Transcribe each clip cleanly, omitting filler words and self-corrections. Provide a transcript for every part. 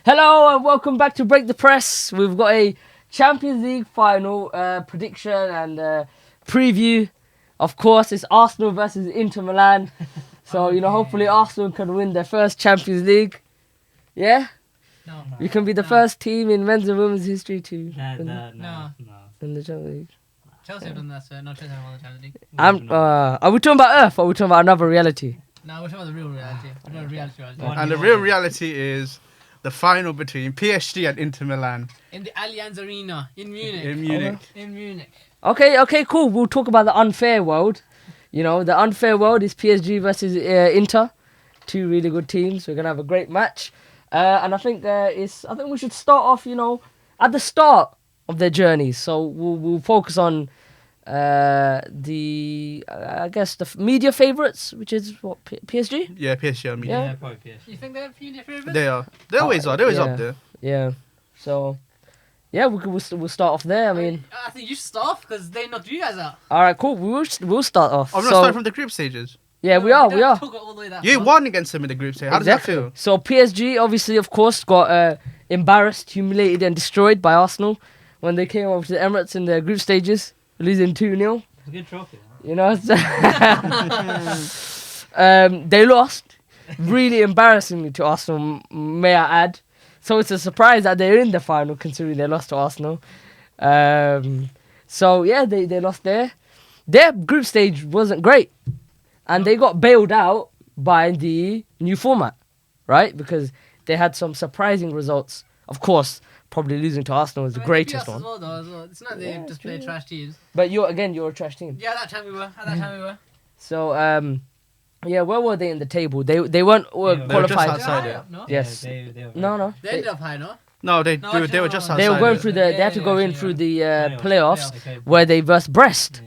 Hello and welcome back to Break the Press. We've got a Champions League final prediction and preview. Of course, it's Arsenal versus Inter Milan. So, hopefully Arsenal can win their first Champions League. Yeah? No. We can be the first team in men's and women's history to win No. the Champions League. Chelsea have done that, so no, Chelsea have won the Champions League. Are we talking about Earth or are we talking about another reality? No, we're talking about the real reality. No, reality. And the real reality is the final between PSG and Inter Milan In the Allianz Arena in Munich. in Munich. In Munich. Okay, cool. We'll talk about the unfair world. The unfair world is PSG versus Inter. Two really good teams. We're gonna have a great match, and I think we should start off, at the start of their journey. So we'll focus on the media favorites, which is what PSG. Yeah, PSG are media. Yeah. Yeah, probably PSG. You think they're your favourites? They are. They always are. They're always up there. Yeah. So, yeah, we'll start off there. I mean, I think you should start off because they knocked you guys out. all right, cool. We'll start off. I'm not So, starting from the group stages. yeah, we are. Talk all the way that You far. won against them in the group stage. How does that feel? So PSG, obviously, of course, got embarrassed, humiliated, and destroyed by Arsenal when they came over to the Emirates in the group stages, losing 2-0. It's a good trophy. They lost, really embarrassingly to Arsenal, may I add. So it's a surprise that they're in the final, considering they lost to Arsenal. So yeah, they lost there. Their group stage wasn't great, and they got bailed out by the new format, right? Because they had some surprising results. Of course, probably losing to Arsenal was the I mean, greatest they beat us one. as well. It's not they Yeah, just true. play trash teams. But you're a trash team. Yeah, at that time we were. So yeah, where were they in the table? They weren't They were qualified. just outside They're it. high up, no? Yes. They were No. They ended up high, no? No, they No, they actually, were no, just no. outside. They were going it. through the. Yeah, They had to yeah, go in actually, through yeah. the playoffs Okay. where they versed Brest.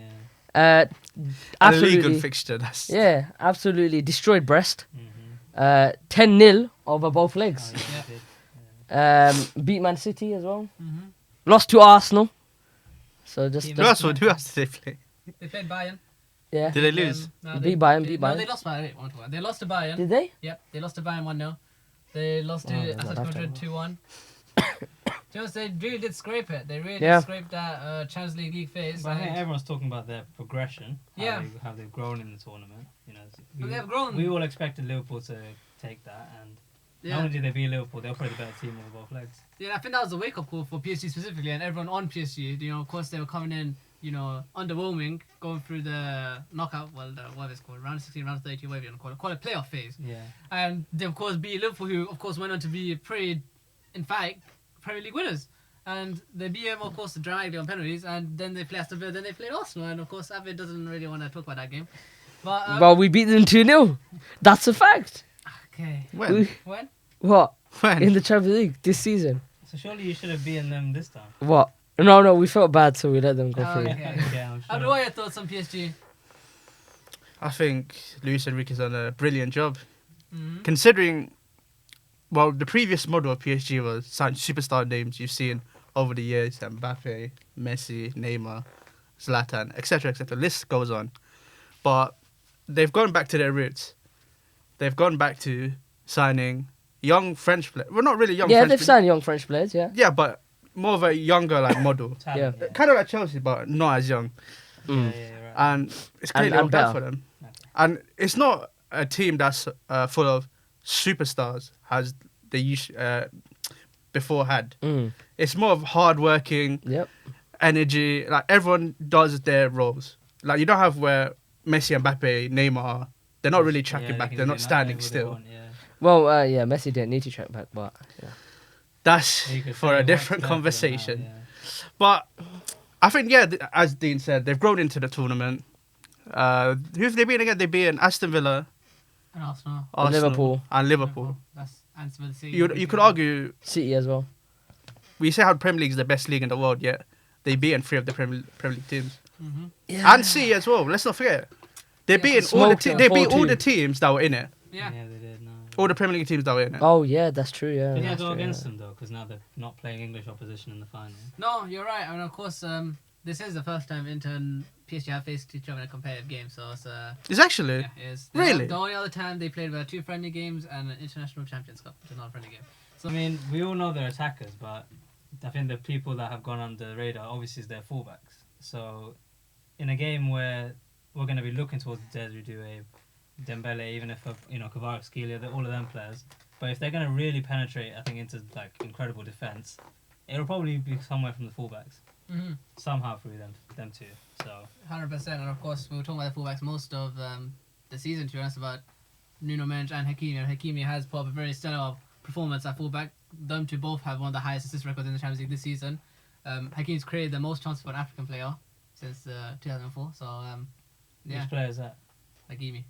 Yeah. A legal Absolutely. fixture. That's Yeah, absolutely destroyed Brest. Mm-hmm. 10-0 over both legs. Oh, yeah, Yeah. they did. Beat Man City as well. Mm-hmm. Lost to Arsenal. So just Team who else? Who else did they play? They played Bayern. yeah. Did they lose? No, Beat Bayern, beat No, Bayern. they lost Bayern. Wait, 1-1. They lost to Bayern. Did they? Yep, they lost to Bayern 1-0. They lost to Oh, that's Atletico not Madrid that 2-1. Just they really did scrape it. They really Yeah. did scrape that Champions League phase. But I think and- everyone's talking about their progression. Yeah. How they've grown in the tournament. But they have grown. We all expected Liverpool to take that, and not yeah. only did they beat Liverpool, they were probably the better team on both legs. Yeah, I think that was a wake up call for PSG specifically and everyone on PSG. Of course they were coming in, underwhelming, going through the knockout, what is it called, round 16, round 32, whatever you want to call it playoff phase. Yeah. And they of course beat Liverpool, who of course went on to be in fact, Premier League winners. And they beat them, of course, dramatically on penalties, and then they played Aston Villa, then they played Arsenal, and of course Avid doesn't really want to talk about that game. But Well, we beat them 2-0. That's a fact. okay, When? when? What? When? In the Champions League this season. So surely you should have beaten them this time. What? No, we felt bad, so we let them go Oh, through. okay. Yeah, I'm sure. What are your thoughts on PSG? I think Luis Enrique's done a brilliant job. Mm-hmm. Considering, the previous model of PSG was sign superstar names you've seen over the years: Mbappe, Messi, Neymar, Zlatan, etc., etc. List goes on. But they've gone back to their roots. They've gone back to signing young French players. Well, not really young. Yeah, French they've players. signed young French players. Yeah. Yeah, but more of a younger model. Talent, Yeah. Kind of like Chelsea, but not as young. Mm. Yeah, right. And it's clearly and worked out better. for them. Okay. And it's not a team that's full of superstars as they before had. Mm. It's more of hard-working, Yep. energy. Like, everyone does their roles. Like, you don't have where Messi, Mbappe, Neymar, they're not really tracking Yeah, they back. can They're do not standing whatever they still. want, yeah. Well, yeah, Messi didn't need to track back, but yeah. That's You could for say a it different works better conversation. now, yeah. But I think, as Dean said, they've grown into the tournament. Who have they been again? They've been Aston Villa, And Arsenal. Arsenal, Liverpool. and Liverpool. That's answer the City. You could argue, City as well. we say how Premier League is the best league in the world, yet they beaten 3 of the Premier League teams. Mm-hmm. Yeah. And City as well, let's not forget. They Yeah, beat all the smoked it they beat all 4-2. the teams that were in it. Yeah. Yeah, they did. No. All the Premier League teams that were in it. Oh yeah, that's true. Yeah. Did that's they go true, against yeah. them though? Because now they're not playing English opposition in the final. No, you're right. I mean, of course, this is the first time Inter and PSG have faced each other in a competitive game, so it's It's actually yeah, it is. Really? The only other time they played were 2 friendly games and an international Champions Cup, which is not a friendly game. So I mean, we all know they're attackers, but I think the people that have gone under the radar obviously is their fullbacks. So, in a game where we're going to be looking towards Desiree Doué, Dembele, even if Kvaratskhelia, all of them players. But if they're going to really penetrate, I think into like incredible defense, it'll probably be somewhere from the fullbacks, somehow through them two. So 100%, and of course we were talking about the fullbacks most of the season. To be honest, about Nuno Mendes and Hakimi. And Hakimi has put up a very stellar performance at fullback. Them two both have one of the highest assist records in the Champions League this season. Hakimi's created the most chances for an African player since 2004. So yeah, which player is that? Hakimi.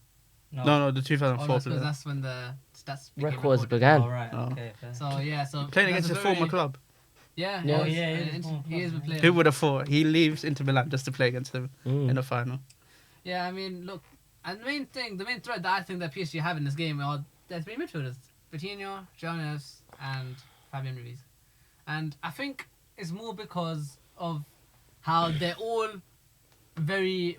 No, the Oh, 2004 no, player. that's when the stats became Records recorded. began. Oh right, Oh. okay. Fair. So yeah, so Playing that's against a his very- former club. Yeah, Yeah. Oh, yeah, and he is a he is a former player. Who would have thought? He leaves Inter Milan just to play against them Mm. in the final. Yeah, I mean, look, and the main threat that I think that PSG have in this game are their three midfielders: Vitinho, Jonas, and Fabian Ruiz. And I think it's more because of how they're all very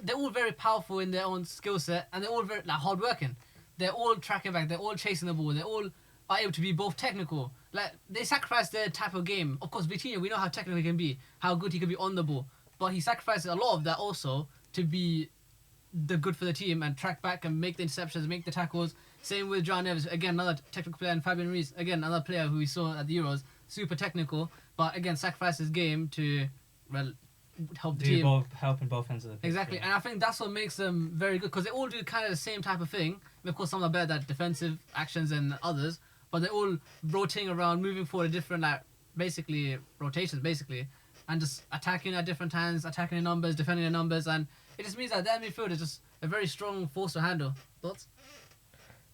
they're all very powerful in their own skill set, and they're all very like hardworking. They're all tracking back. They're all chasing the ball. They all are able to be both technical. Like they sacrifice their type of game. Of course, Vitinho, we know how technical he can be, how good he can be on the ball, but he sacrifices a lot of that also to be the good for the team and track back and make the interceptions, make the tackles. Same with John Neves, again another technical player, and Fabian Ruiz, again another player who we saw at the Euros, super technical, but again sacrifices his game to help the Do team. both help in both ends of the pitch. Exactly, and I think that's what makes them very good because they all do kind of the same type of thing. And of course, some are better at defensive actions than others, but they're all rotating around, moving forward, different rotations, and just attacking at different times, attacking in numbers, defending in numbers, and it just means that their midfield is just a very strong force to handle. Thoughts?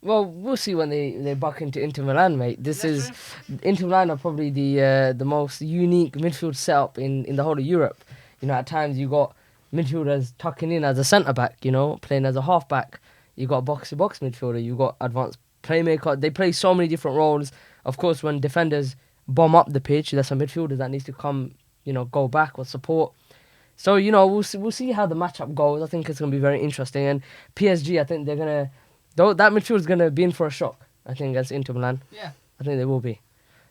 Well, we'll see when they buck into Inter Milan, mate. This That's is true. Inter Milan are probably the most unique midfield setup in the whole of Europe. You know, at times you got midfielders tucking in as a centre back. You know, playing as a half back. You got box to box midfielder. You got advanced playmaker. They play so many different roles. Of course, when defenders bomb up the pitch, there's some midfielders that needs to come, go back or support. So we'll see how the matchup goes. I think it's gonna be very interesting. And PSG, I think they're gonna. Though that midfield is going to be in for a shock, I think, against Inter Milan. Yeah. I think they will be.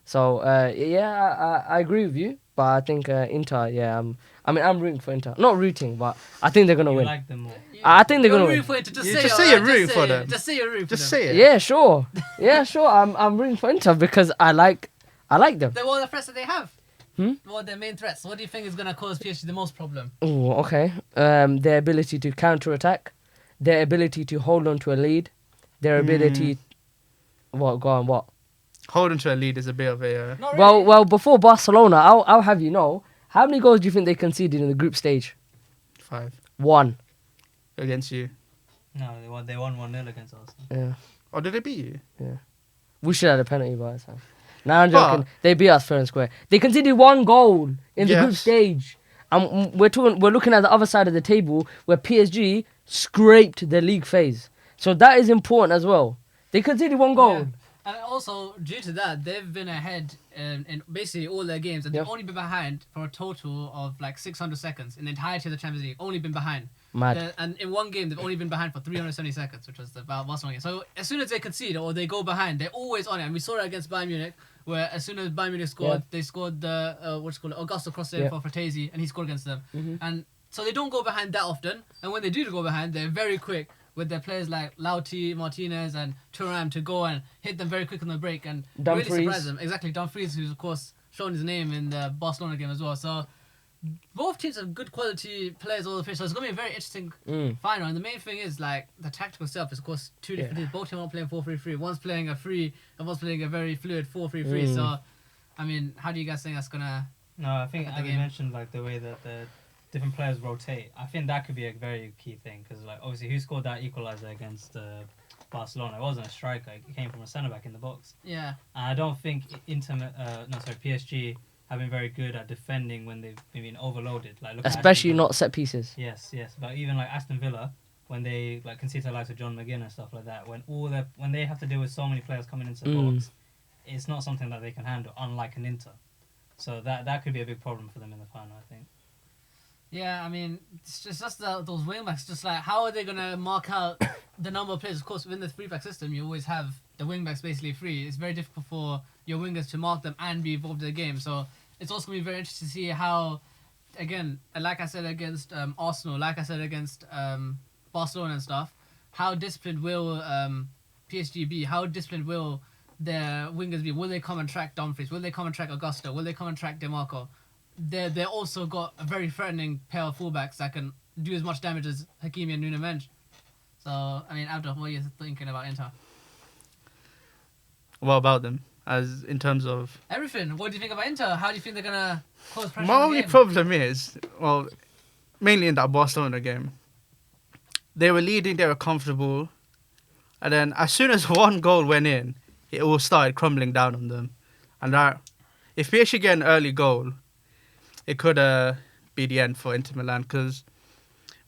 So, I agree with you. But I think Inter, I'm rooting for Inter. Not rooting, but I think they're going to You win. like them more. I think they're going to win. For it to just You say just it, say alright? you're rooting for them. Just say you're rooting for Just them. say it. Yeah, sure. Yeah, sure. I'm rooting for Inter because I like them. They're all the threats that they have. Hmm? What are their main threats? What do you think is going to cause PSG the most problem? Oh, okay. Their ability to counter-attack. Their ability to hold on to a lead. Their ability... What? Go on, what? Holding to a lead is a bit of a... Not really. Well, before Barcelona, I'll have you know, how many goals do you think they conceded in the group stage? 5 1. against you. No, they won 1-0 against Arsenal. Yeah. Or did they beat you? We should have had a penalty by the time. Now I'm joking. But- They beat us fair and square. They conceded 1 goal in the group Yes. stage. And we're looking at the other side of the table where PSG scraped the league phase. So that is important as well. They conceded 1 goal. Yeah. And also, due to that, they've been ahead in basically all their games, and they've only been behind for a total of like 600 seconds in the entirety of the Champions League. Only been behind. Mad. And in one game, they've only been behind for 370 seconds, which was the Barcelona game. So as soon as they concede or they go behind, they're always on it. And we saw it against Bayern Munich, where as soon as Bayern Munich scored, they scored the Augusto cross for Fratesi, and he scored against them. And so they don't go behind that often. And when they do go behind, they're very quick with their players like Lauti, Martinez, and Thuram to go and hit them very quick on the break and really Dumfries. surprise them. Exactly, Dumfries, who's of course shown his name in the Barcelona game as well. So both teams have good quality players all the pitch, so it's going to be a very interesting final. And the main thing is like the tactical stuff is of course two different teams. Both teams are playing 4-3-3. One's playing a free and one's playing a very fluid 4-3-3. So, I mean, how do you guys think that's going to... No, I think At the as you game. mentioned, like the way that the different players rotate, I think that could be a very key thing because, like, obviously, who scored that equalizer against Barcelona? It wasn't a striker; it came from a centre back in the box. Yeah. And I don't think PSG have been very good at defending when they've been overloaded. Like, look at Especially Aston Villa. not set pieces. Yes, but even like Aston Villa, when they like concede to the likes of John McGinn and stuff like that, when they have to deal with so many players coming into the box, it's not something that they can handle. Unlike an Inter, so that could be a big problem for them in the final, I think. Yeah, I mean, it's just those wing backs. Just like, how are they gonna mark out the number of players? Of course, within the 3-back system, you always have the wing backs basically free. It's very difficult for your wingers to mark them and be involved in the game. So it's also gonna be very interesting to see how, again, like I said against Arsenal, like I said against Barcelona and stuff, how disciplined will PSG be? How disciplined will their wingers be? Will they come and track Dumfries? Will they come and track Augusto? Will they come and track DeMarco? They also got a very threatening pair of fullbacks that can do as much damage as Hakimi and Nuno Mendes. So, I mean, Abdul, what are you thinking about Inter? What about them? As in terms of Everything. What do you think about Inter? How do you think they're gonna cause pressure? my on the only game? problem is, well, mainly in that Barcelona game, they were leading, they were comfortable, and then as soon as one goal went in, it all started crumbling down on them. And if PSG get an early goal, it could be the end for Inter Milan, because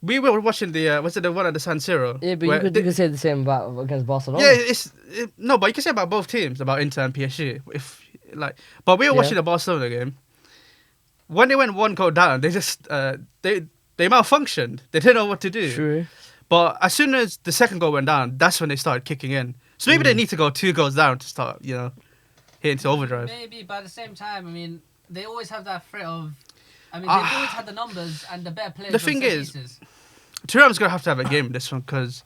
we were watching was it the one at the San Siro? Yeah, but where you could say the same about against Barcelona. yeah, no, but you can say about both teams, about Inter and PSG. But we were watching the Barcelona game. When they went one goal down, they just they malfunctioned. They didn't know what to do. True. But as soon as the second goal went down, that's when they started kicking in. So maybe they need to go 2 goals down to start, hitting to overdrive. Maybe, but at the same time, I mean, they always have that threat of. I mean, they've always had the numbers and the better players. The on thing set is, pieces. Thuram's going to have a game in this one, because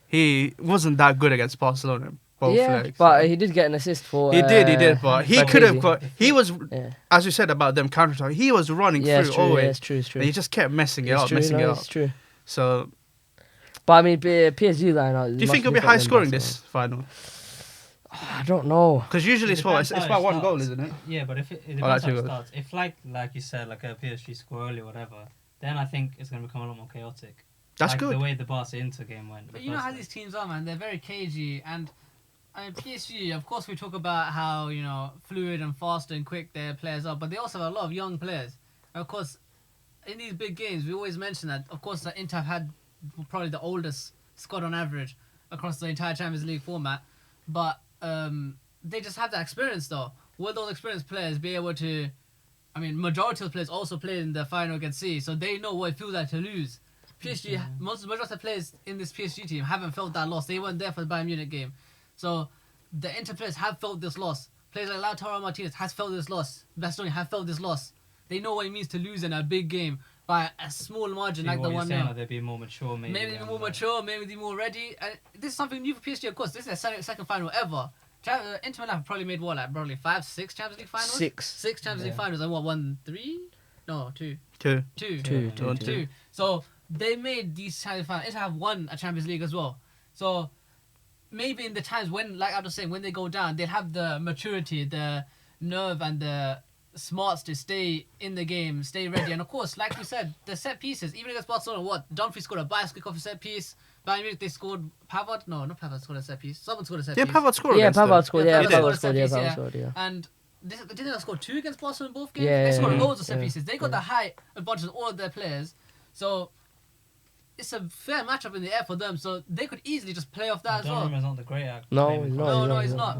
he wasn't that good against Barcelona. Both legs. but he did get an assist for. He did, but he could have got. He was, Yeah. as you said about them counter-attack, he was running Yeah, it's through true. always. Yeah, it's true. It's true. And he just kept messing it It's up, true, up. It's true. So, But I mean, PSG line. do you think it'll be high scoring this final? I don't know. Because usually it's depends how about it one goal, starts. isn't it? Yeah, but if it Oh, depends that's how two it goals. starts. If like you said, like a PSG score early or whatever, then I think it's going to become a lot more chaotic. That's like good. The way the Barca Inter game went. But you know how these teams are, man. They're very cagey, and I mean PSG. Of course, we talk about how fluid and fast and quick their players are, but they also have a lot of young players. And of course, in these big games, we always mention that. Of course, that Inter have had probably the oldest squad on average across the entire Champions League format, but they just have that experience, though. Will those experienced players be able to? I mean, majority of the players also played in the final against C, so they know what it feels like to lose. PSG, majority of the players in this PSG team haven't felt that loss. They weren't there for the Bayern Munich game. So the Inter players have felt this loss. Players like Lautaro Martinez has felt this loss. Bastoni have felt this loss. They know what it means to lose in a big game by a small margin like the 1-0. They'd be more mature, maybe. Maybe they're more mature, maybe they're more ready. And this is something new for PSG, of course. This is their second final ever. Inter Milan have probably made probably 5, 6 Champions League finals? 6. 6 Champions League finals and won 3? No, 2. 2. 2. So they made these Champions League finals. Inter have won a Champions League as well. So maybe in the times when, like I was saying, when they go down, they'll have the maturity, the nerve, and the smarts to stay in the game, stay ready. And of course, like we said, the set pieces, even against Barcelona, Dumfries scored a bias kick off a set piece. Bayern Munich, they scored Pavard. No, not Pavard scored a set piece. Someone scored a set Yeah, piece. Pavard scored. Yeah, against them. Pavard scored. Yeah, Pavard Pavard scored scored. set Yeah, piece, Pavard scored. Yeah. And didn't they score 2 against Barcelona in both games? Yeah, They scored yeah, loads of set yeah, pieces. They got the high advantage of all of their players. So it's a fair matchup in the air for them. So they could easily just play off that as well. Donnarumma's not the great actor. No, He's not.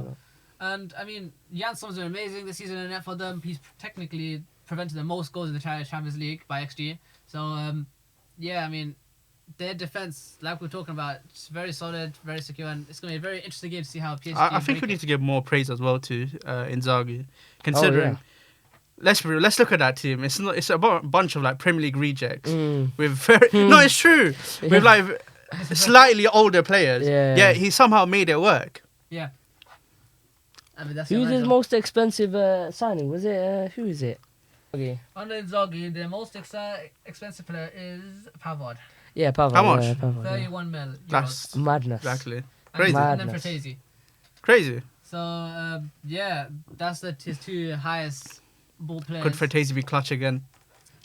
And I mean, Jan Sommer's been amazing this season in net for them. He's technically prevented the most goals in the Champions League by XG. So yeah, I mean, their defense, like we're talking about, it's very solid, very secure, and it's going to be a very interesting game to see how PSG. I think we need to give more praise as well to Inzaghi, considering. Let's look at that team. It's a bunch of like Premier League rejects with very no, it's true with like slightly older players. Yeah, he somehow made it work. Yeah. I mean, that's Who's his most expensive signing? Was it who is it? Okay. Under Inzaghi, the most expensive player is Pavard. Yeah, Pavard. How much? Yeah, Pavard, 31 mil. That's madness. exactly And crazy. Mad. then Madness. Fratesi. Crazy. So yeah, that's his 2 highest ball players. Could Fratesi be clutch again?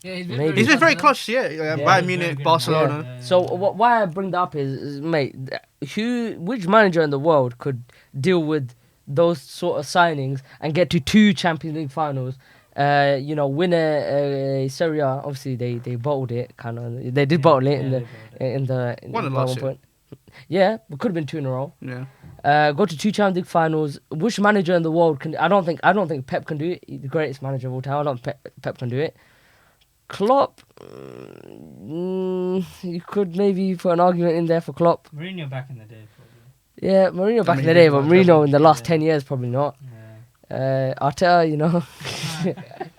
Yeah, he's been Maybe. He's been very clutch. clutch. Yeah, Yeah. Bayern He's Munich, very good. Barcelona. Yeah. So why I bring that up is mate, which manager in the world could deal with those sort of signings and get to 2 Champions League finals? Win a Serie A. Obviously, they bottled it. Kind of, they did bottle it in the Won it at last one year. point. Yeah, it could have been 2 in a row. Yeah. Go to 2 Champions League finals. Which manager in the world can? I don't think Pep can do it. He's the greatest manager of all time. I don't think Pep can do it. Klopp, you could maybe put an argument in there for Klopp. Mourinho back in the day, probably. Yeah, Mourinho back mean, in the he day, did but well, Mourinho in the last yeah. 10 years probably not. Yeah. Arteta, you know,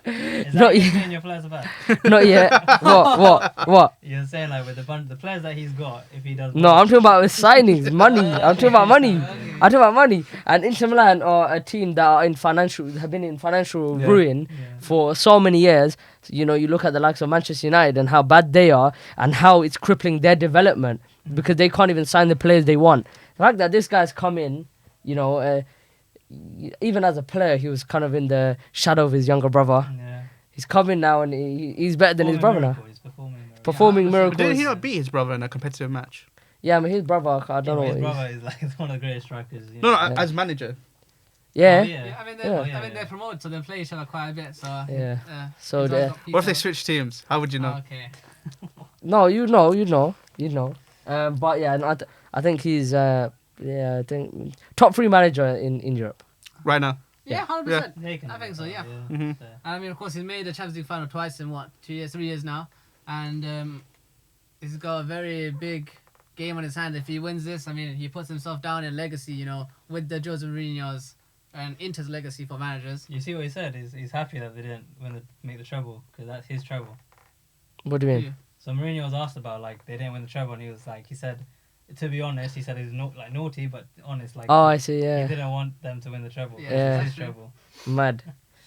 Is Not that you yet. saying your players are back? not yet. What? You're saying like with the players that he's got, if he does. No, I'm talking about with signings, money. I'm talking about money. I'm talking about money. And Inter Milan are a team that are have been in financial Yeah. ruin Yeah. for so many years. You know, you look at the likes of Manchester United and how bad they are and how it's crippling their development because they can't even sign the players they want. The fact that this guy's come in, you know, even as a player, he was kind of in the shadow of his younger brother. Yeah. He's coming now and he's better than his brother now. He's performing miracle. Performing Yeah, miracles. Didn't he not beat his brother in a competitive match? Yeah, I mean, his brother, I don't know His what brother is like one of the greatest strikers. You No, know. no, Yeah. as manager. Yeah. Oh, Yeah, I mean, Yeah. they're promoted, so they play each other quite a bit. So Yeah. So he's the- always got What if they people- switch teams? How would you know? Oh, okay. No, you know. But yeah, no, I think he's I think top 3 manager in Europe. Right now. Yeah, 100%. They can I do think that, so, yeah. Mhm. Fair. And I mean, of course, he's made the Champions League final twice in 3 years now, and he's got a very big game on his hand. If he wins this, I mean, he puts himself down in legacy, you know, with the Jose Mourinho's and Inter's legacy for managers. You see what he said? He's happy that they didn't make the treble because that's his treble. What do you mean? So Mourinho was asked about like they didn't win the treble, and he said, to be honest, he said he's not like naughty, but honest, like Oh, I see. he Yeah, didn't want them to win the treble. Yeah, Yeah. It's his that's treble. mad.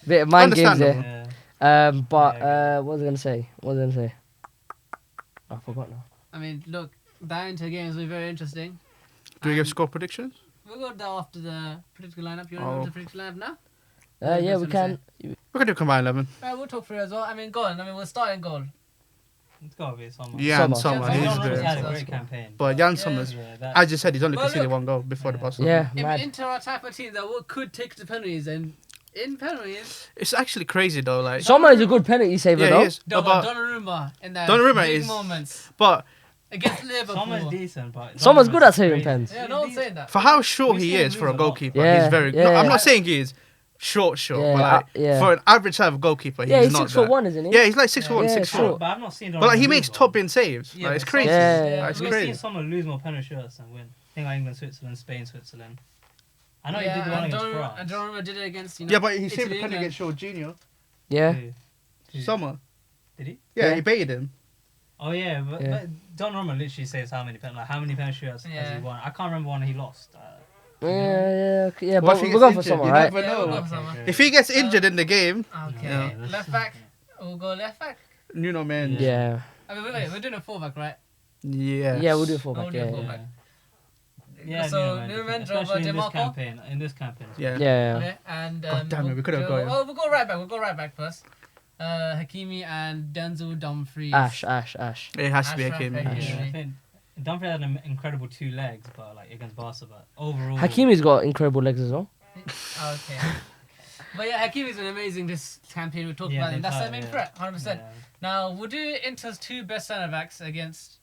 Bit of mind games there. Understandable. Yeah. But Yeah, what was I gonna say? I forgot now. I mean, look, that Inter game is going to be very interesting. Do we give And score predictions? We'll go down after the predicted lineup. You want to Oh. go to the predicted lineup now? Yeah, Yeah, we that's can. We could do combined 11. We'll talk through it as well. I mean, go on. I mean, we'll start in goal. It's gotta be someone. Yeah, and Sommer. Sommer. Yeah, He's Sommer. good. had a That's great cool. campaign. But Jan Yeah. Sommer's, Yeah, that, as you said, he's only Well, conceded look. one goal before the Yeah. Barcelona. Yeah, If mad. Inter are a type of team that could take to penalties, and in penalties, It's actually crazy though. Like, Sommer is a good penalty saver yeah, though. he is. But Donnarumma in that Donnarumma big is- moments but against Liverpool. Sommer's decent, but Sommer's good at saving crazy. pens. Yeah, no one's saying that. for how short We've he seen him is for a lose a lot. goalkeeper, Yeah, he's very. yeah. No, I'm not saying he is short, Yeah, but like yeah. for an average type of goalkeeper, Yeah, he's not 6'1", that. isn't he? Yeah, he's like 6'1", Yeah, 6'4". sure. But I've not seen. But like he Donnarumma makes lose top one. in saves. Yeah, Like, it's but crazy. Yeah. It's We've crazy. seen someone lose more penalty shoots and win. I think like England, Switzerland, Spain, Switzerland. I know he did the one and against Donnarumma, France. Donnarumma did it against, you know, Yeah, but he saved Italy, the penalty England. against Jorginho. Yeah. Who? Sommer. Did he? Yeah, Yeah. he baited him. Oh yeah, but Yeah. Donnarumma literally saves how many penalty shoots has Yeah. he won? I can't remember one he lost. Yeah. But But if he we're gets going for injured, Sommer, you right? never Yeah, we'll know. go for Sommer. If he gets injured in the game, Okay, Yeah. left back. We'll go left back. Nuno Mendes. Yeah. I mean, wait, we're doing a fullback, right? Yeah. Yeah, we'll do We'll fullback. do Yeah. fullback. Yeah, So, Nuno Nuno Mendes, Mendes over especially in this DeMarco? campaign. In this campaign. Yeah. Yeah. Okay, and God damn it, we could've got him. We'll go right back. We'll go right back first. Hakimi and Denzel Dumfries. Ash. It has to be Ashraf Hakim. Hakimi. Yeah, I think Dumfries had an incredible 2 legs, but like against Barca, but overall. Hakimi's got incredible legs as well. Okay. But yeah, Hakimi's been amazing this campaign. We talked Yeah, about him. That's their entire- main yeah. threat, 100%. Yeah. Now, we'll do Inter's 2 best centre backs against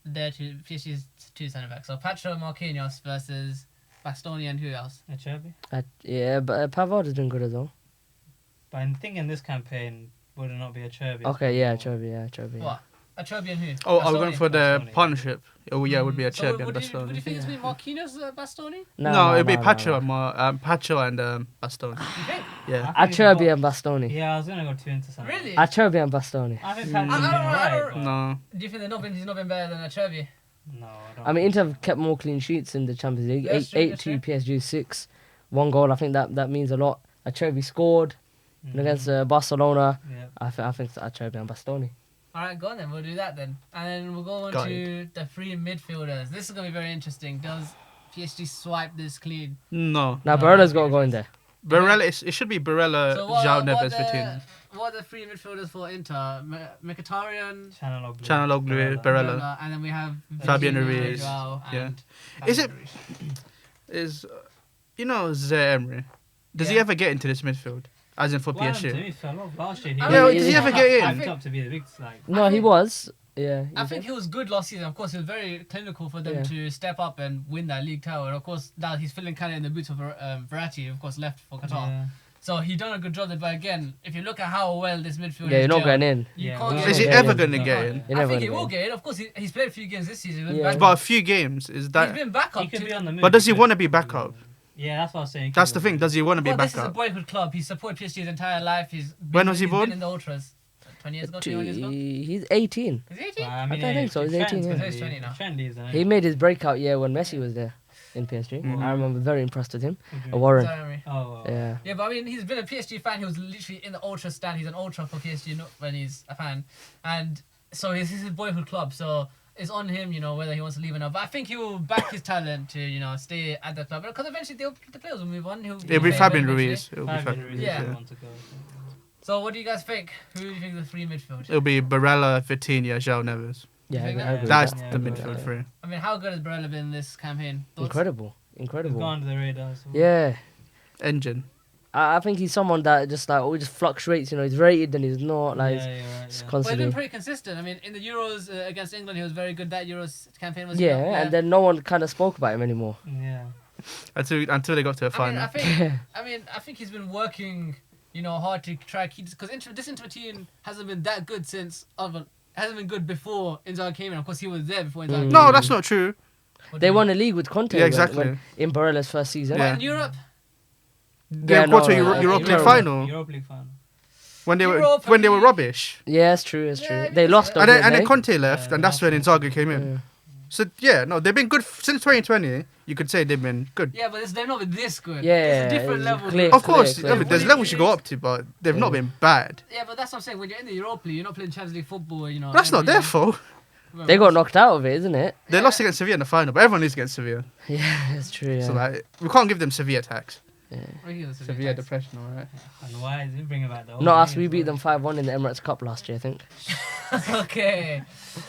their PSG's 2 centre backs. So Pacho Marquinhos versus Bastoni and who else? Acerbi? Yeah, but Pavard has been good as well. But I think in this campaign, would it not be Acerbi? Okay, yeah, Cherby. What? Acerbi and who? Oh, are we going Bastoni? for the Bastoni. partnership? Oh, yeah, it would be a So Cherby and would you Bastoni. think it's be Marquinhos Bastoni? No, it'd be no, Pacho no. and Pacho and Bastoni. You think? Yeah. I think it's Acerbi got- and Bastoni. Yeah, I was gonna go 2 into something. Really? Acerbi and Bastoni. I think Mm. Patrick's I been don't- I alright. don't- but- No. Do you think he's not been better than Acerbi? No, I don't. I mean, think Inter have kept more clean sheets in the Champions League. That's true, Eight that's to true. PSG 6. 1 goal. I think that means a lot. Acerbi scored so. against Barcelona. Yeah. I think it's Acerbi and Bastoni. All right, go on then. We'll do that then. And then we'll go on Got to the 3 midfielders. This is going to be very interesting. Does PSG swipe this clean? No. Now No, Barella's okay. got to go in there. Barella, it should be Barella, So João Neves between. what are the 3 midfielders for Inter? Mkhitaryan, Chanaloglu. Chanaloglu, Barella. and then we have Fabian Vitinha, Ruiz, Joao, yeah. and Is Fabian it- Ruiz. Is, Zaire Emery. Does he Yeah. ever get into this midfield? As in for Well, PSG? he fell off last year. I Yeah, mean, does he ever get in? Hyped up to be the big like. No, he think- was. Yeah. I think he was good last season. Of course, he was very clinical for them Yeah. to step up and win that league title. And of course, now he's filling kind of in the boots of Verratti, of course, left for Qatar. Yeah. So he done a good job there. But again, if you look at how well this midfield Yeah, is you're not gelled, going in. You Yeah, can't well, get Is he in. ever Yeah, going to yeah. get in? You're I never think he gonna will get get it. Of course, he's played a few games this season. Yeah. But a few games is He's that. been backup He could to. be on the move. But does he could- want to be backup? Yeah, that's what I was saying. That's the thing. Does he want to be Well, this is a backup? boyhood club. He's supported PSG his entire life. When was he he's born? Been in the ultras. 20 years ago, 21 years ago. He's 18. Is he 18? I don't think so, he's 18, yeah. He's 20 now. Trent leaves, then, He made his breakout year when Messi was there in PSG. Mhm. I remember very impressed with him. Okay. Warren. Sorry. Oh, Yeah. Yeah, but I mean, he's been a PSG fan. He was literally in the ultra stand. He's an ultra for PSG when he's a fan, and so this is his boyhood club. So it's on him, whether he wants to leave or not. But I think he will back his talent to, stay at the club because eventually the players will move on. It'll be favourite Fabian eventually. Ruiz. It'll be Fabian Ruiz. Yeah. Yeah. Want to go. So what do you guys think? Who do you think is the three midfield? It'll be Barella, Vitinha, João Neves. Yeah, think I that- agree. That's Yeah, the yeah. midfield three. I mean, how good has Barella been this campaign? Thoughts? Incredible. He's Incredible. gone under the radar. So. Yeah. Engine. I think he's someone that just always fluctuates. He's rated and he's not. Like, Yeah, you're right, just yeah. Well, he's constantly. been pretty consistent. I mean, in the Euros against England, he was very good. That Euros campaign was Yeah, and then no one kind of spoke about him anymore. Yeah. Until they got to a I mean, final. I think he's been working, hard to try to keep because this Inter team hasn't been that good since hasn't been good before Inzaghi came in. Of course, he was there before Inzaghi. came No, in. that's not true. What do They you won a league with Conte. Yeah, exactly. When in Barella's first season. mean? Yeah. What, in Europe? They Yeah, got to no, Europa no, League terrible. final Europa League final. when they were Europa when they were League. rubbish, Yeah, it's true. It's Yeah, true. I They guess lost. so. and then those, eh? Conte left, Yeah, and that's when that's Inzaghi came in. Yeah. So yeah, no, they've been good since 2020. You could say they've been good. Yeah, but they've not been this good. Yeah, it's a different it's level. clear. Of course, clear. I mean, there's levels you go up to, but they've not Yeah. been bad. Yeah, but that's what I'm saying. When you're in the Europa League, you're not playing Champions League football. That's not every- their fault. Well, They got knocked out of it, isn't it? They Yeah. lost against Sevilla in the final, but everyone loses against Sevilla. Yeah, it's true. Yeah. So like, we can't give them Sevilla tax. Ridiculous, Sevilla ridiculous. depression, alright. And why is he bringing back the old Not us. names, We beat bro? them 5-1 in the Emirates Cup last year, I think. Okay.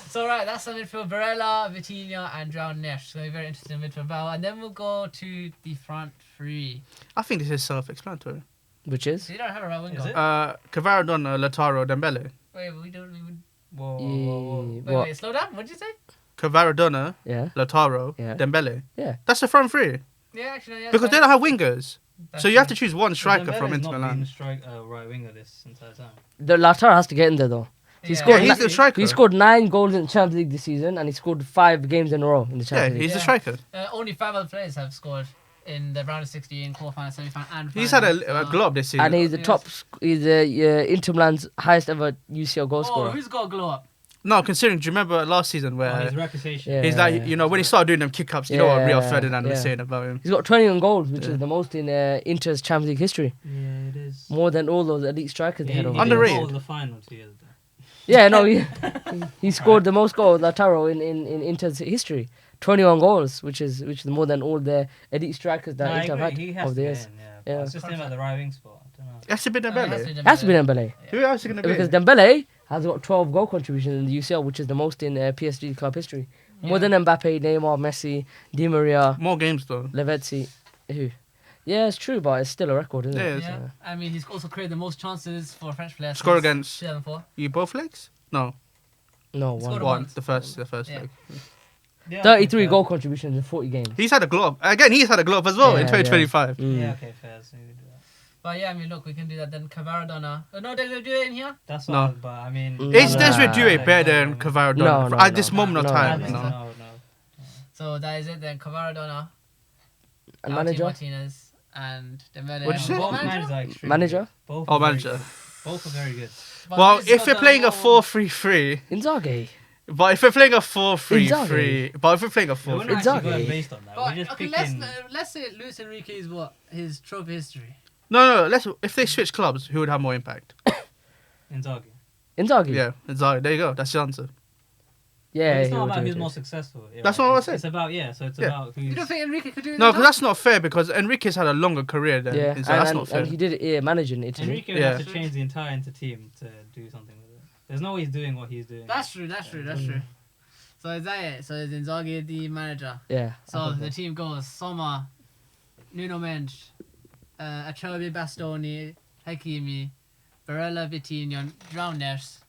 So, right, that's the midfield. Barella, Vitinha, and João Neves. So, very interesting midfield battle. And then we'll go to the front three. I think this is self-explanatory. Which is? So, you don't have a right winger. Is it? Cavaradonna, Lautaro, Dembele. Wait, we don't even... Whoa, whoa, whoa, whoa. Wait, What? wait, slow down. What did you say? Cavaradonna, Yeah. Lautaro, Yeah. Dembele. Yeah. That's the front three. Yeah, actually, yeah. Because they don't have wingers. That's So you have to fine. choose one striker Dembele's from Inter not Milan. been right winger this entire time. The Lautaro has to get in there though. He Yeah. scored. Yeah, he's the striker. He scored 9 goals in the Champions League this season, and he scored 5 games in a row in the Yeah, Champions League. he's the Yeah. striker. Only 5 other players have scored in the round of 16, quarterfinal, semi-final, and He's had final. a glow up this season. And he's the Yes. top. He's Inter Milan's highest ever UCL goal Oh, scorer. who's got a glow up? No, considering, do you remember last season Oh, where his reputation. Yeah. he's like, when he started doing them kick-ups, you know what Rio Yeah, Ferdinand was yeah. saying about him. He's got 21 goals, which Yeah. is the most in Inter's Champions League history. Yeah, it is. More than all those elite strikers they had over. Underrated. He did the final 2 years ago. Yeah, no, he scored the most goals, Lautaro, in Inter's history. 21 goals, which is more than all the elite strikers that No, I Inter agree. have He had has over to the get years. in, yeah. Yeah. But it's just him at the right wing spot. I don't know. It has to be It has Dembele. to be Has to be Dembele. Who else is going to be? Because Dembele has got 12 goal contributions in the UCL, which is the most in PSG club history. More than Mbappe, Neymar, Messi, Di Maria, More games, though. Lavezzi. Who? Yeah, it's true, but it's still a record, isn't Yeah, it? it's- Yeah, I mean, he's also created the most chances for a French player. Score since against- 2004. You both legs? No, No, He scored one. a one. once. The first Yeah. leg. Yeah, 33 okay, goal contributions in 40 games. He's had a glow up. Again, he's had a glow up as well in Yeah, 2025. Mm. Yeah, okay, fair. So you do that. But yeah, I mean, look, we can do that then. Cavaradonna. No, they do it in here? That's No. all, but I mean... No, Is nah. Desiree Doué Like, better no, than Cavaradonna No, no, at this no. moment of No, time? no, No. No. So that is it then. Cavaradonna, And Lautaro manager? Martinez, and Dembele. What'd you say? Both Manager? managers are extremely Manager? good. Both Oh, are very manager. good. Both are very good. But Well, this if got you're the playing a more- 4-3-3, Inzaghi. but if you're playing a 4-3-3, Inzaghi. but if you're playing a Yeah, we're 4 not actually Inzaghi. going based on that. But, We're just okay, picking... let's say Luis Enrique is what? His trophy history. No, if they switch clubs, who would have more impact? Inzaghi. Inzaghi? Yeah, Inzaghi. There you go. That's the answer. Yeah, But it's he not would about do who's it. more successful. Yeah, That's not what I said. It's about, so it's Yeah. about who's... You don't think Enrique could do it? No, now? because that's not fair, because Enrique's had a longer career than Yeah, Inzaghi. That's not fair. and he did it managing Italy. Enrique would Yeah. have to change the entire Inter team to do something with it. There's no way he's doing what he's doing. That's true. That's true. So is that it? So is Inzaghi the manager? Yeah. I So think the team goes Sommer, Nuno Mendes, Acerbi, Bastoni, Hakimi, Barella, Vitinha, João Neves,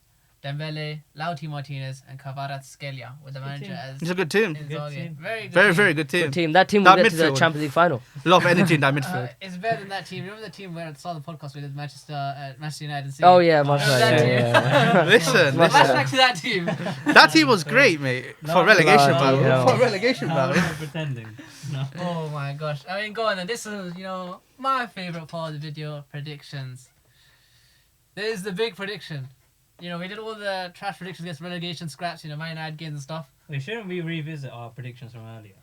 Dembele, Lautaro Martinez, and Kvaratskhelia with the manager team. as It's a good team. Inzaghi. team. Very good. Very, team. very good team. Good team. That team That will get to the midfield. Champions League final. A lot of energy in that midfield. It's better than that team. Remember the team where I saw the podcast with Manchester United? Oh yeah, much Remember right. that Yeah, team? Listen, Much Flashback listen. to that team. That team was great, mate. For No, relegation no, battle. no. For relegation No, battle. I'm not pretending. No. Oh my gosh. I mean, go on then. This is, my favorite part of the video, predictions. This is the big prediction. We did all the trash predictions against relegation scraps, Man United games and stuff. Wait, shouldn't we revisit our predictions from earlier?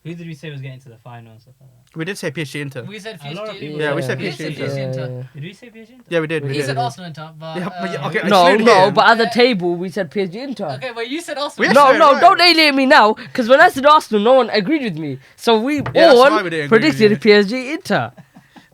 Who did we say was getting to the final and stuff like that? We did say PSG Inter. We said A lot of PSG. people Yeah, we said said We PSG said Inter. PSG Inter. Did we say PSG? Inter? Yeah, we did. We He did. said Arsenal Inter, but... Yeah, but yeah, okay, No, Exclude no, him. but at the table we said PSG Inter. Okay, but you said We Arsenal. actually No, were no, right. don't alienate me now, because when I said Arsenal, no one agreed with me. So we that's all why we didn't agree with predicted you. PSG Inter.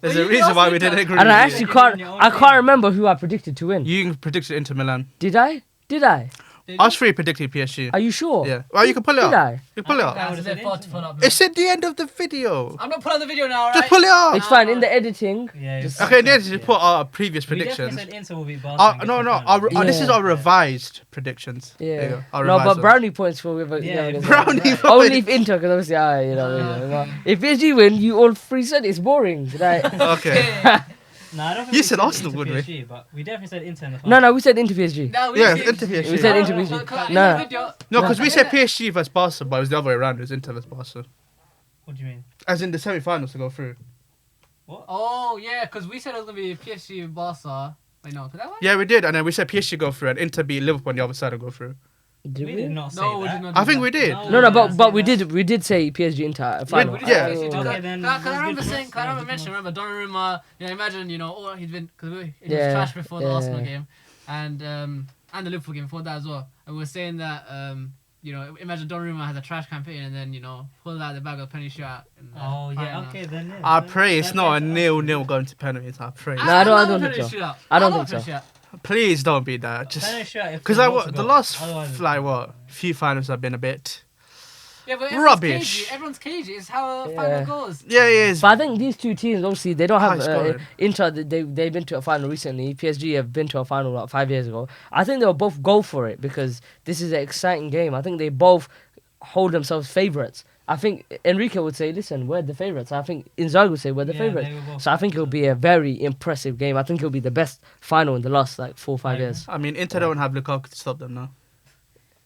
There's But a you reason why lost we didn't Inter. agree And I with actually you. can't, your own I team. can't remember who I predicted to win. You predicted Inter Milan. Did I? Did I? Us three predicted PSG. Are you sure? Yeah. Well, you can pull it Did up. I? You pull it up. That's a bit far to pull up, bro. It's at the end of the video. I'm not pulling the video now, Just alright? pull it up. It's fine. In the editing, Yeah. Just- Okay, then just put our previous We predictions. definitely said Inter will be Barca. and get No, to no. the final. This is Yeah. our revised predictions. There you yeah. go. Our No, revised but ones. brownie points for whoever. Yeah, yeah, Brownie Right. points. Only if Inter, because obviously, if PSG win, you all three said it's boring. Right? Okay. No, I don't think You we said Arsenal Inter would win. PSG, but we definitely said Inter in the final. No, we said Inter PSG. No, Yeah, said Inter PSG. We said No, Inter no, PSG. no, in No. the video- No, because we in said the- PSG versus Barca, but it was the other way around. It was Inter versus Barca. What do you mean? As in the semi-finals to go through. What? Oh, yeah, because we said it was going to be PSG and Barca. Wait, no, could that one? Yeah, we did. And then we said PSG go through and Inter beat Liverpool on the other side and go through. Did we we? did not say No, we that. did not. I think we did. No, but didn't we say that. did say PSG Inter final. We did Yeah. PSG too. Okay, then Can that's I remember good for saying, us. can I Yeah, remember good for mentioning, us. remember Donnarumma, imagine, he's been, because it was Yeah, trash before the yeah. Arsenal game, and the Liverpool game before that as well. And we were saying that, imagine Donnarumma has a trash campaign and then, pull out the bag of penny shot. In the Oh, yeah, final. okay, then. Yeah, I then pray it's that not a makes- 0-0 going to penalties. I pray. No, I don't love a think penalty so. shootout. I don't love think a penalty shootout. Please don't be that. Just Penalty shot if because they I want to the go. last Otherwise- few finals have been a bit. Yeah, but Rubbish. Everyone's cagey. It's how a Yeah. final goes. Yeah, it is. But I think these two teams, obviously, they don't have it's good. Inter. They've been to a final recently. PSG have been to a final like 5 years ago. I think they'll both go for it because this is an exciting game. I think they both hold themselves favourites. I think Enrique would say, "Listen, we're the favourites." I think Inzaghi would say, "We're the Yeah, favourites." they were both So I think it'll be a very impressive game. I think it'll be the best final in the last 4 or 5 Yeah. years. I mean, Inter don't have Lukaku to stop them now.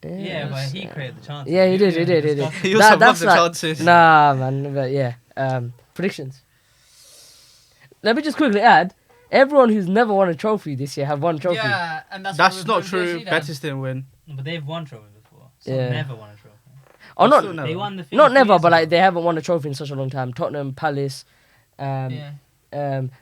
Yeah, but he created the chance. Yeah, he did. He did. He also blocked the chances. Nah, man. But yeah. Predictions. Let me just quickly add: everyone who's never won a trophy this year have won a trophy. Yeah, and that's That's why not we're true. PSG then. Betis didn't win. But they've won trophy before. So Yeah. never won a trophy. Or not. Still never. They won the thing Not 2 never, years but like ago. they haven't won a trophy in such a long time. Tottenham, Palace. Yeah.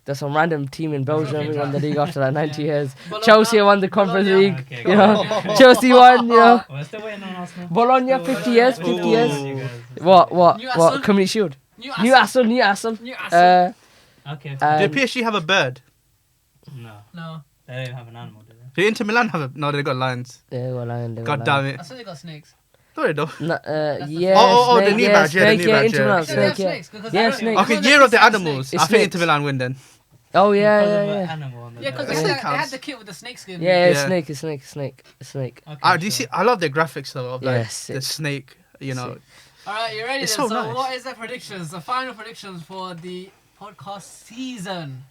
There's some random team in Belgium who won the league after like 90 Yeah. years. Bologna- Chelsea won the Conference Bologna. League. Okay, You go know, on. Chelsea won. You know, We're still waiting on Arsenal. Bologna Still 50 waiting years, on 50 Ooh. years. you guys. What? Newcastle. Community Shield. Newcastle. Newcastle. Newcastle. Okay. Did Um, PSG have a bird? No, No. they don't have an animal, do they? Did Inter Milan have a? No, they got lions. Yeah, they got lion, they got God lion. damn it. I saw they got snakes. No, they don't. No, the- yeah, Oh, the snake, new yeah, badge, yeah, the snake, new yeah, badge, Inter yeah. Milan, They said they have snake, yeah. snakes, because Yeah, I don't- snake. because Okay, they year of the keep saying animals. snakes. I think snakes. Inter Milan win then. Oh yeah, Because yeah, of an yeah. animal on the Yeah, because back. they, Yeah. said they had Counts. the kit with the snake skin. Yeah, Yeah. snake. Okay, Do you see? sure. I love the graphics though of like Yes, the snake. You know, All right, you ready? It's Then? so nice. What is the predictions? The final predictions for the podcast season.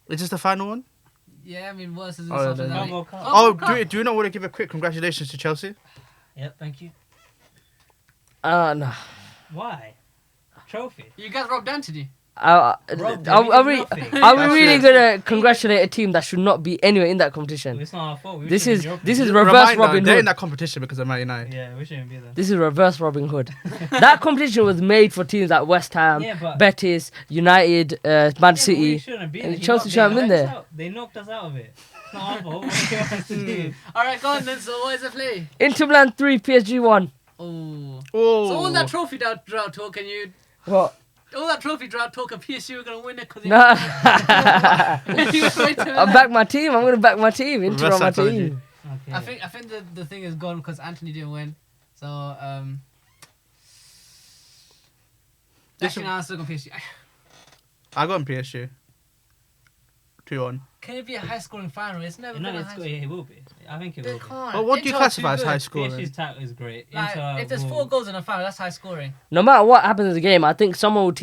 is this the final one? Yeah, I mean, what is this Oh, after then- that? One more cup. Oh, do you not want to give a quick congratulations to Chelsea? Yep, thank you. No. Why? Trophy. You guys robbed Anthony. Are Rob, are we nothing. are we That's really it. gonna congratulate a team that should not be anywhere in that competition? It's not our fault. We This shouldn't is be European. this is Reminder, reverse Robin they're in Hood. that competition because of Man United. Yeah, we shouldn't be there. This is reverse Robin Hood. That competition was made for teams like West Ham, Yeah, but Betis, United, Man yeah, but we City. shouldn't be and there. Chelsea They shouldn't have been knocked us there. out. They knocked us out of it. It's not our fault. What do you want us to do? All right, go on then. So what is the play? Inter Milan 3, PSG 1. Oh. Oh, So all that trophy drought talk, and you, What? all that trophy drought talk, and PSG were gonna win it because No. I back my team. I'm gonna back my team. Inter Reverse on my psychology. team. Okay. I think the thing is gone because Anthony didn't win. So This actually, now I'm still going PSG. I got on PSG. 2-1. Can it be a high-scoring final? It's never No, been a it's, high. it will be. I think it They will be. can't. Well, what do you Inter are too classify as good. high scoring? PSG's tackle is great. Like, Inter if there's will- 4 goals in a final, that's high scoring. No matter what happens in the game, I think someone will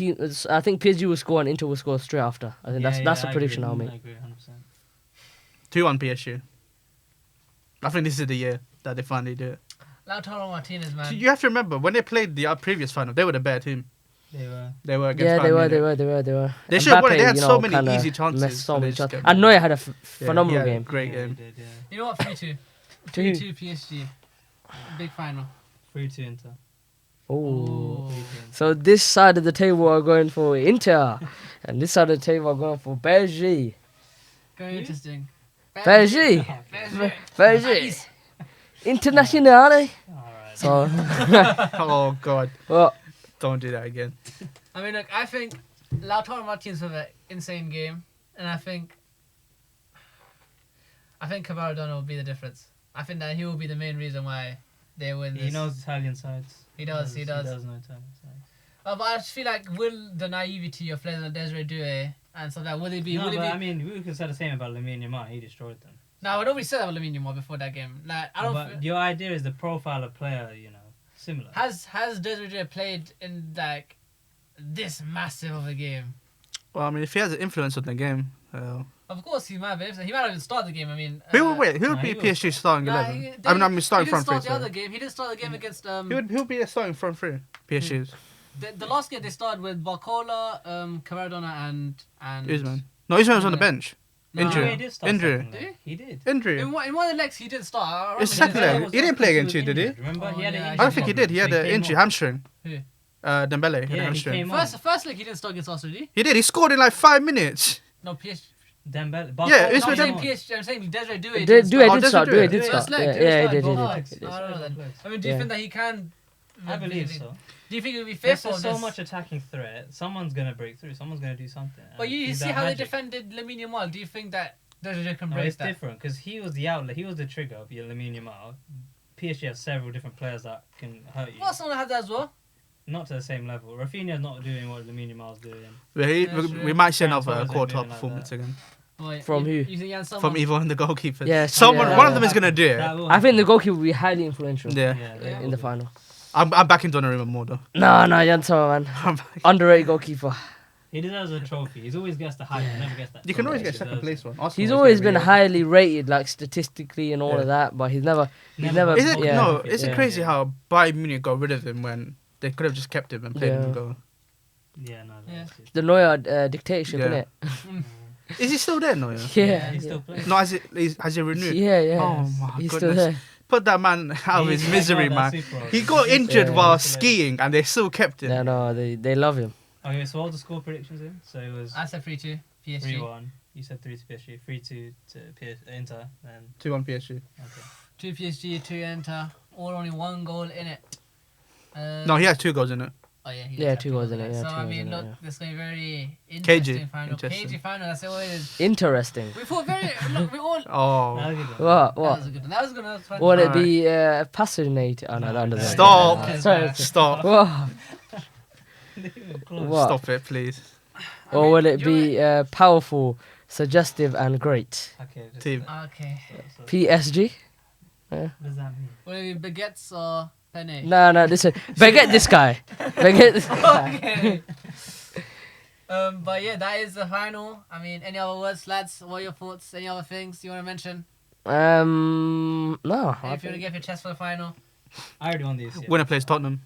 I think PSG will score and Inter will score straight after. I think that's the I prediction agree. I'll make. I agree 100%. 2-1 PSG. I think this is the year that they finally do it. Lautaro Martinez, man. You have to remember, when they played the previous final, they were the better team. They were. They were against Yeah, they Bayern were, Munich. they were. They And should have won it. They Mbappe, had you so know, many kinda easy chances, messed so and they many just chances. kept- And Neuer had a Yeah, phenomenal he had a game. Great Yeah, game. they did, yeah. You know what? 3-2. 3-2 PSG. Big final. 3-2 Inter. Oh. 3-2 Inter. So this side of the table are going for Inter, and this side of the table are going for PSG. Very interesting. PSG, PSG. PSG, Internazionale. Alright. So, Oh God! well, Don't do that again. I mean, look, I think Lautaro Martinez have an insane game, and I think Cavaradona will be the difference. I think that he will be the main reason why they win this. He knows Italian sides. He does. He does know Italian sides. But I just feel like, will the naivety of players like Desiree Doué and stuff like that, will it be... No, will it but be I mean, we could say the same about Lamine Yamal. He destroyed them. no, nobody said that about Lamine Yamal before that game. Like, I don't... But your idea is the profile of player, similar. Has Desiree Doué played in, like, this massive of a game? Well, I mean, if he has an influence on the game, Of course he might be. He might not even start the game. I mean... who would no, be he was- PSG starting Nah, 11? I mean, starting he front didn't three. start the other Sorry. game. He didn't start the game against... He'll be a starting front three. PSG's The last game they started with Barcola, Cavaradona, and Usman. No, Usman was on the Yeah. bench. No. Injury. Yeah, he did start Injury. second leg. Did He did. Injury. In one of the legs, he did start. I remember It's he second did. leg. He didn't play against you, did he? Remember, Oh, he had yeah, an I I injury don't think he did. He had problem, an so came injury, off. hamstring. Who? Dembele. He had Yeah, a he hamstring. came off. First leg, he didn't start against Arsenal, did he? He did. He scored in like 5 minutes. No, PSG. Dembele. Yeah, No, it's I'm with saying them. PSG. I'm saying Desiree Doué. Doué Oh, did does start. he do Doué it? did First start. leg, Yeah, did he yeah, he start? did. He Oh, did. I He did. don't know then. Legs. I mean, do you Yeah. think that he can... I believe so. Do you think it would be There's faithful? so much attacking threat. Someone's gonna break through. Someone's gonna do something. But And you he's see that how they magic. defended Lamine Yamal. Do you think that Desiree can No, break it's that? different because he was the outlet. He was the trigger of your Lamine Yamal. PSG has several different players that can hurt you. Arsenal have that as well. Not to the same level. Rafinha's not doing what Lamine Yamal's doing. We might see another Torres ain't quarter doing like performance that. again. Wait, From who? You think Jan From Sommer? either of the goalkeepers. Yes, Someone, yeah, one of yeah. them is gonna do it. That will I think the happen. goalkeeper will be highly influential Yeah. they Yeah. will in the be. final. I'm backing Donnarumma more though. No, Jan Sommer, man. I'm back- Underrated goalkeeper. He deserves a trophy. He's always gets the hype. Yeah. Never gets that. You can trophy. always get He second deserves place it. one. Arsenal He's always always get been really- highly rated, like statistically and all Yeah. of that, but he's never. Never Is it got yeah. no? trophy. Is it Yeah. crazy how Bayern Munich got rid of him when they could have just kept him and played him Yeah. in goal? Yeah, no. Yeah. That's just- The Neuer dictatorship, Yeah. innit? Is he still there, no? Yeah. He's still playing. No, has he renewed? Yeah, yeah. Oh my He's goodness. still there. Put that man out of He's his like, misery, no, man. that's super. He got injured Yeah. while That's skiing and they still kept him. Yeah, no, they love him. Okay, so what was the score predictions in? So it was I said 3-2 PSG. 3-1. You said 3 to PSG, 3-2 to Inter, and 2-1 PSG. okay. 2 PSG, 2 Inter. All only one goal in it. No, he has 2 goals in it. Oh yeah, he Yeah, does have 2 goals in it. Yeah, So 2 I goals mean, in it, look, yeah. this is going to be very Cagey. interesting final. Interesting. Cagey final. That's always. Interesting. We thought very. Look, we all. Oh. That was a good one. What? That What? was a good one. That was good. That was fun. Would it be passionate? Oh no, No, that doesn't. Stop. Yeah, sorry. Stop. What? Close. What? Stop it, please. I Or mean, will it you be powerful, suggestive, and great? Okay. Just, Team. Okay. so PSG? what does that mean? Will it be baguettes or penne? No, listen. Baguette this guy. Baguette this guy. Okay. But yeah, that is the final. I mean, any other words, lads? What are your thoughts? Any other things you want to mention? No. If you want to get your chest for the final. I already won this. Yeah. Winner plays Tottenham.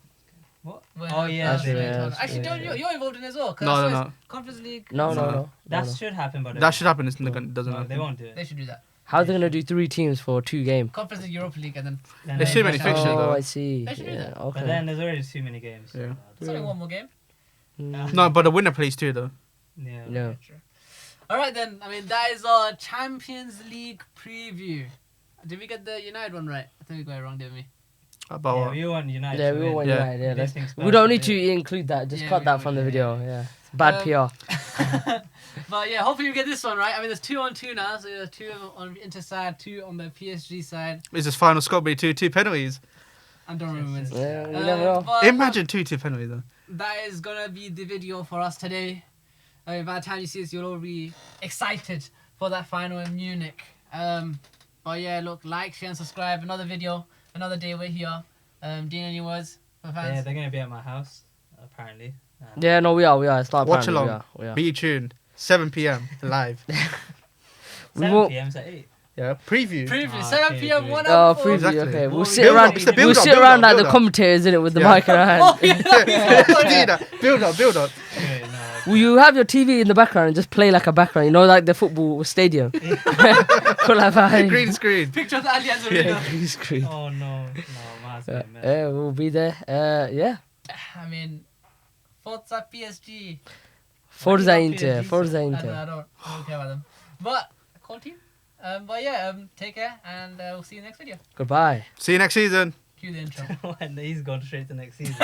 What? When- Oh, yeah, Actually, yeah, actually, yeah. don't you're involved in it as well? 'Cause No, I no, saw no. it's Conference League. No. That should happen, but That should happen. It doesn't no, happen. they won't do it. They should do that. How are they gonna do 3 teams for 2 games? Conference League, Europa League, and then Then There's they too many push out- fixtures, Oh, though. I see. They should do Yeah, that. okay. But then there's already too many games. so, Yeah. there's only one more game. Mm. No, but the winner plays 2 though. Yeah. No. All right then. I mean, that is our Champions League preview. Did we get the United one right? I think we got it wrong, didn't we? About Yeah, what? we want United. Yeah, to we win. want Yeah. United. Yeah, We that's, didn't think we don't Spurs need would to include that. Just Yeah, cut we that don't, from the yeah. video. Yeah, bad PR. But yeah, hopefully we get this one right. I mean, there's 2-on-2 now, so there's 2 on Inter side, 2 on the PSG side. Is this final score be 2 penalties? I don't remember. Yes, wins. Yeah, you never know. But Imagine 2 penalties though. that is gonna be the video for us today. I mean, by the time you see this, you'll all be excited for that final in Munich. But yeah, look, like, share, and subscribe. Another video, another day we're here. Dean, any words for fans? Yeah, they're going to be at my house, apparently. Yeah, no, we are. It's not Watch apparently, along. We are. Be tuned. 7 p.m. live. 7 won't- p.m. to 8. Yeah, preview. Preview, Ah, 7 okay, p.m. good. 1 Oh, hour before. preview. Exactly. Okay, we'll Well, sit build around. up, it's the We'll build up, sit build around up, like build the up. commentators in it with the Yeah. mic in our hand. Oh, yeah, that'd be so funny. See that? Build up, build up. Okay, no. Will you have your TV in the background and just play like a background? You know, like the football stadium. Put like behind. Green screen. Picture of the Allianz Arena. Green screen. Oh, no. No, man's Yeah, been messed. we'll be there. Yeah. I mean, Forza PSG. Forza love Inter. PSG? Forza I Inter. don't care about them. But, cool team. But yeah, take care and we'll see you next video. Goodbye. See you next season. Cue the intro. And he's gone straight to next season.